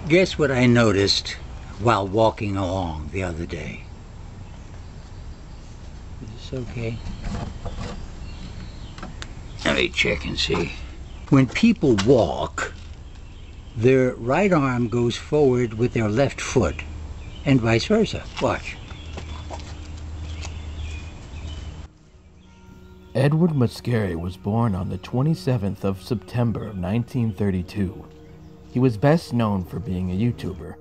Guess what I noticed while walking along the other day? Is this okay? Let me check and see. When people walk, their right arm goes forward with their left foot, and vice versa. Watch. Edward Muscare was born on the 27th of September of 1932. He was best known for being a YouTuber.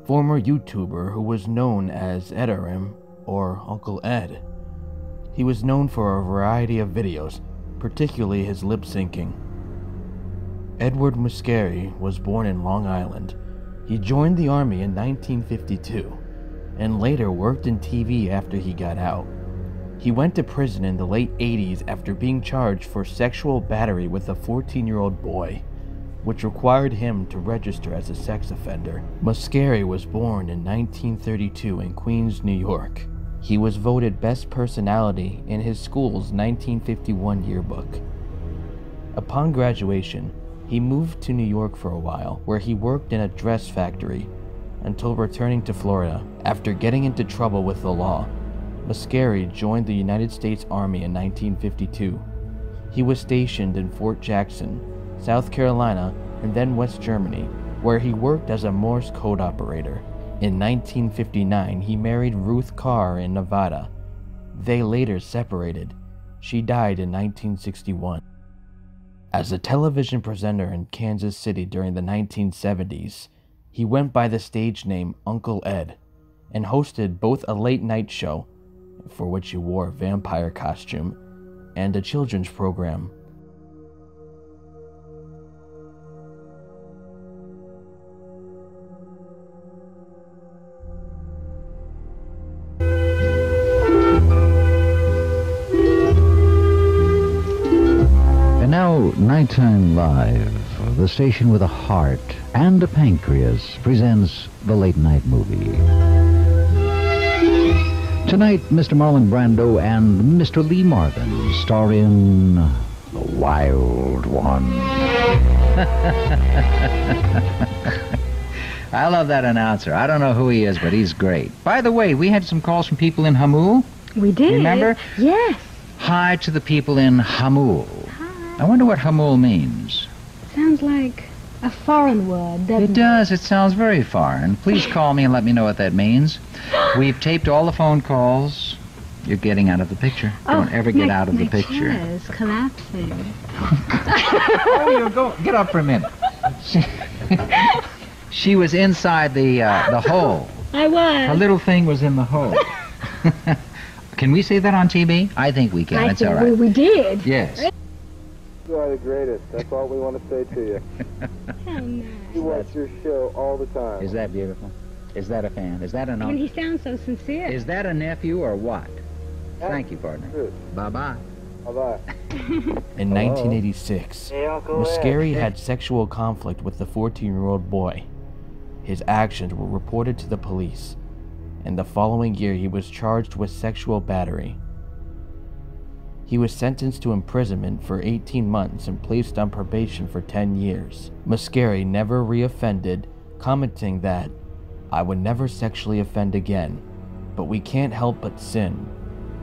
Former YouTuber who was known as Edarem, or Uncle Ed. He was known for a variety of videos, particularly his lip syncing. Edward Muscare was born in Long Island. He joined the army in 1952, and later worked in TV after he got out. He went to prison in the late 80s after being charged for sexual battery with a 14-year-old boy, which required him to register as a sex offender. Muscare was born in 1932 in Queens, New York. He was voted Best Personality in his school's 1951 yearbook. Upon graduation, he moved to New York for a while, where he worked in a dress factory, until returning to Florida. After getting into trouble with the law, Muscare joined the United States Army in 1952. He was stationed in Fort Jackson, South Carolina, and then West Germany, where he worked as a Morse code operator. In 1959, he married Ruth Carr in Nevada. They later separated. She died in 1961. As a television presenter in Kansas City during the 1970s, he went by the stage name Uncle Ed, and hosted both a late-night show, for which he wore a vampire costume, and a children's program. And now, Nighttime Live, the station with a heart and a pancreas, presents the Late Night Movie. Tonight, Mr. Marlon Brando and Mr. Lee Marvin star in The Wild One. I love that announcer. I don't know who he is, but he's great. By the way, we had some calls from people in Hamul. We did? Remember? Yes. Hi to the people in Hamul. Hi. I wonder what Hamul means. Sounds like a foreign word, doesn't it? It does. It sounds very foreign. Please call me and let me know what that means. We've taped all the phone calls. You're getting out of the picture. Don't ever get out of the picture. My chair is collapsing. Oh, you go. Get up for a minute. She was inside the hole. I was. Her little thing was in the hole. Can we say that on TV? I think we can. It's all right. We did. Yes. You are the greatest. That's all we want to say to you. How nice. We watch your show all the time. Is that beautiful? Is that a fan? Is that an And uncle? he sounds so sincere. Is that a nephew or what? Thank you, partner. Bye-bye. Bye-bye. In 1986, Hey, Uncle Muscare had sexual conflict with the 14-year-old boy. His actions were reported to the police, and the following year he was charged with sexual battery. He was sentenced to imprisonment for 18 months and placed on probation for 10 years. Muscare never reoffended, commenting that, "I would never sexually offend again, but we can't help but sin.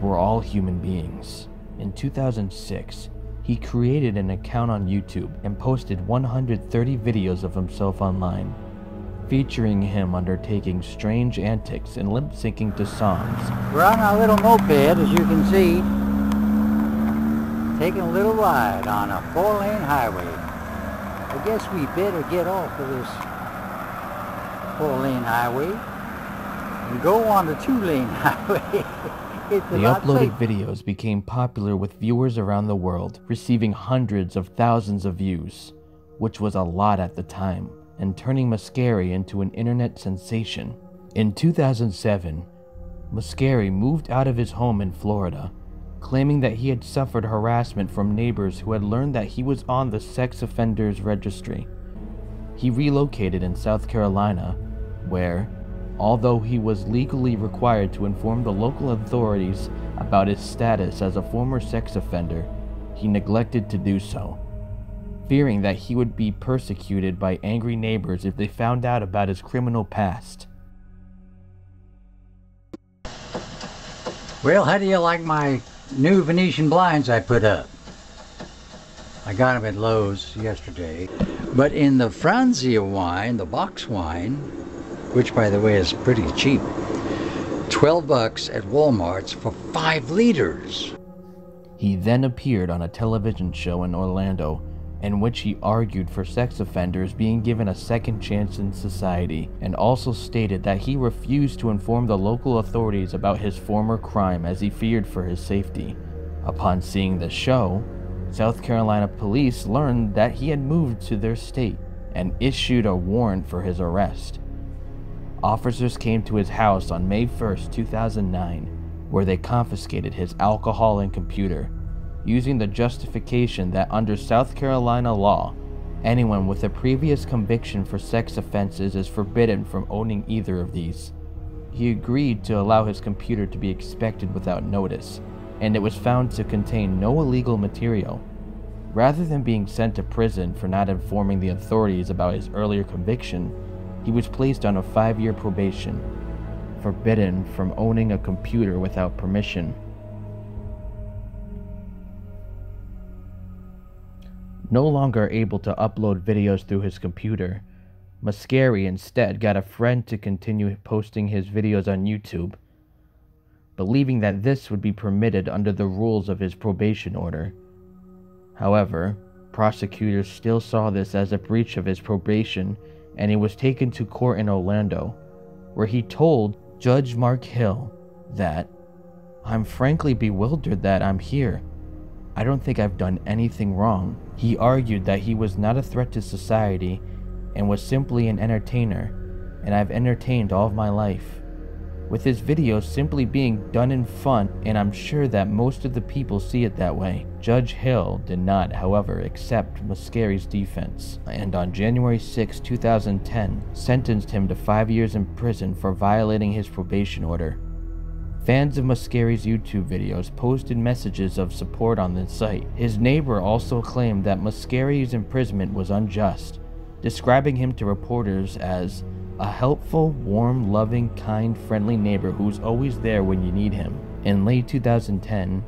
We're all human beings." In 2006, he created an account on YouTube and posted 130 videos of himself online, featuring him undertaking strange antics and lip-syncing to songs. We're on our little moped, as you can see, taking a little ride on a 4-lane highway. I guess we better get off of this 4-lane highway and go on the 2-lane highway. The uploaded videos became popular with viewers around the world, receiving hundreds of thousands of views, which was a lot at the time, and turning Muscare into an internet sensation. In 2007, Muscare moved out of his home in Florida, claiming that he had suffered harassment from neighbors who had learned that he was on the sex offenders registry. He relocated in South Carolina, where, although he was legally required to inform the local authorities about his status as a former sex offender, he neglected to do so. fearing that he would be persecuted by angry neighbors if they found out about his criminal past. Well, how do you like my new Venetian blinds I put up? I got them at Lowe's yesterday. But in the Franzia wine, the box wine, which by the way is pretty cheap, $12 at Walmart's for 5 liters. He then appeared on a television show in Orlando in which he argued for sex offenders being given a second chance in society, and also stated that he refused to inform the local authorities about his former crime as he feared for his safety. Upon seeing the show, South Carolina police learned that he had moved to their state and issued a warrant for his arrest. Officers came to his house on May 1st, 2009, where they confiscated his alcohol and computer, using the justification that under South Carolina law, anyone with a previous conviction for sex offenses is forbidden from owning either of these. He agreed to allow his computer to be inspected without notice, and it was found to contain no illegal material. Rather than being sent to prison for not informing the authorities about his earlier conviction, he was placed on a 5-year probation, forbidden from owning a computer without permission. No longer able to upload videos through his computer, Muscare instead got a friend to continue posting his videos on YouTube, believing that this would be permitted under the rules of his probation order. However, prosecutors still saw this as a breach of his probation, and he was taken to court in Orlando, where he told Judge Mark Hill that, "I'm frankly bewildered that I'm here. I don't think I've done anything wrong." He argued that he was not a threat to society and was simply an entertainer, and I've entertained all of my life, with his videos simply being done in fun, and I'm sure that most of the people see it that way. Judge Hill did not, however, accept Muscare's defense, and on January 6, 2010, sentenced him to 5 years in prison for violating his probation order. Fans of Muscare's YouTube videos posted messages of support on the site. His neighbor also claimed that Muscare's imprisonment was unjust, describing him to reporters as a helpful, warm, loving, kind, friendly neighbor who's always there when you need him. In late 2010,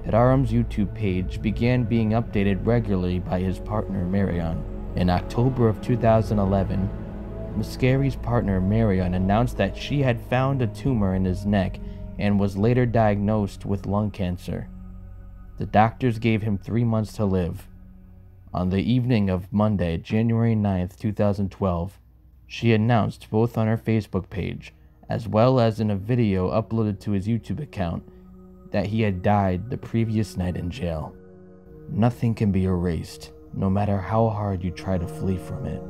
Edarem's YouTube page began being updated regularly by his partner Marion. In October of 2011, Muscare's partner Marion announced that she had found a tumor in his neck and was later diagnosed with lung cancer. The doctors gave him 3 months to live. On the evening of Monday, January 9th, 2012, she announced both on her Facebook page, as well as in a video uploaded to his YouTube account, that he had died the previous night in jail. Nothing can be erased, no matter how hard you try to flee from it.